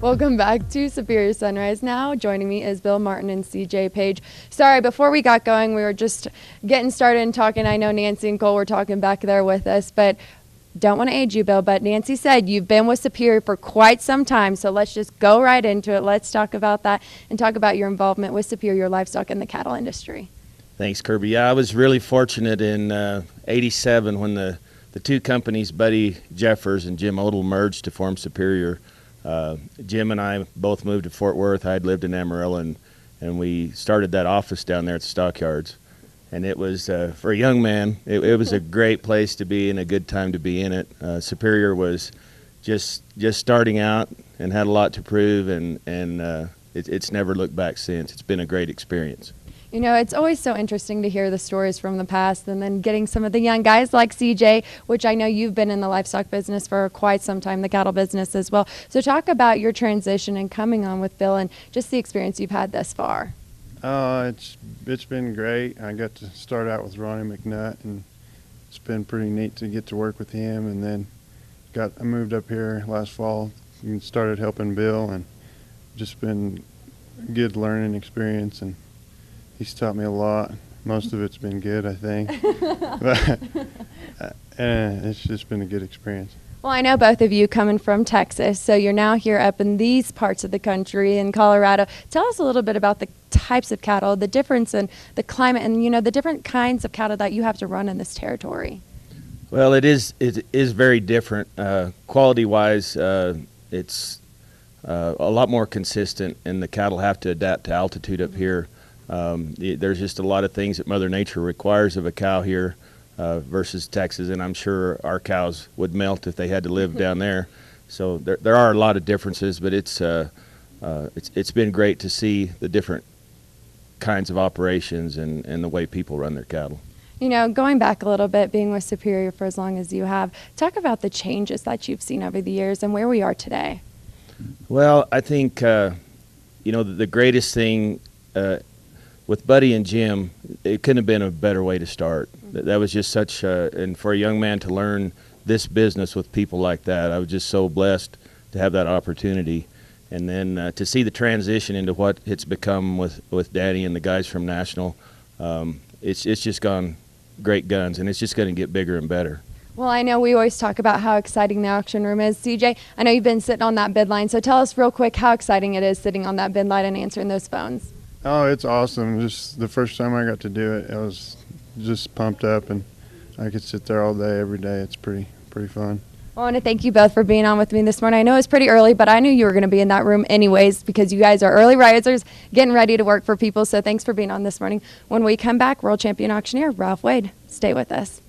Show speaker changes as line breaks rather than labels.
Welcome back to Superior Sunrise. Now joining me is Bill Martin and CJ Page. Sorry, before we got going, we were just getting started and talking. I know Nancy and Cole were talking back there with us, but don't want to age you, Bill, but Nancy said you've been with Superior for quite some time, so let's just go right into it. Let's talk about that and talk about your involvement with Superior Livestock in the cattle industry.
Thanks, Kirby. Yeah, I was really fortunate in '87 when the two companies, Buddy Jeffers and Jim Odell, merged to form Superior. Jim and I both moved to Fort Worth. I had lived in Amarillo, and we started that office down there at the stockyards. And it was, for a young man, it was a great place to be and a good time to be in it. Superior was just starting out and had a lot to prove, and it's never looked back since. It's been a great experience.
You know, it's always so interesting to hear the stories from the past and then getting some of the young guys like CJ, which I know you've been in the livestock business for quite some time, the cattle business as well. So talk about your transition and coming on with Bill and just the experience you've had thus far.
It's been great. I got to start out with Ronnie McNutt, and it's been pretty neat to get to work with him. And then I moved up here last fall and started helping Bill, and just been a good learning experience. And he's taught me a lot. Most of it's been good, I think. But it's just been a good experience.
Well, I know both of you coming from Texas, so you're now here up in these parts of the country in Colorado. Tell us a little bit about the types of cattle, the difference in the climate, and you know the different kinds of cattle that you have to run in this territory.
Well, it is very different. Quality-wise, it's a lot more consistent, and the cattle have to adapt to altitude up here. There's just a lot of things that Mother Nature requires of a cow here versus Texas, and I'm sure our cows would melt if they had to live down there. So there are a lot of differences, but it's been great to see the different kinds of operations and the way people run their cattle.
You know, going back a little bit, being with Superior for as long as you have, talk about the changes that you've seen over the years and where we are today.
Well, I think you know, the greatest thing with Buddy and Jim, it couldn't have been a better way to start. That was just such and for a young man to learn this business with people like that, I was just so blessed to have that opportunity. And then to see the transition into what it's become with Danny and the guys from National, it's just gone great guns, and it's just going to get bigger and better.
Well, I know we always talk about how exciting the auction room is. CJ, I know you've been sitting on that bid line, so tell us real quick how exciting it is sitting on that bid line and answering those phones.
Oh, it's awesome. Just the first time I got to do it, I was just pumped up, and I could sit there all day, every day. It's pretty fun.
Well, I want to thank you both for being on with me this morning. I know it's pretty early, but I knew you were going to be in that room anyways because you guys are early risers getting ready to work for people. So thanks for being on this morning. When we come back, World Champion Auctioneer Ralph Wade. Stay with us.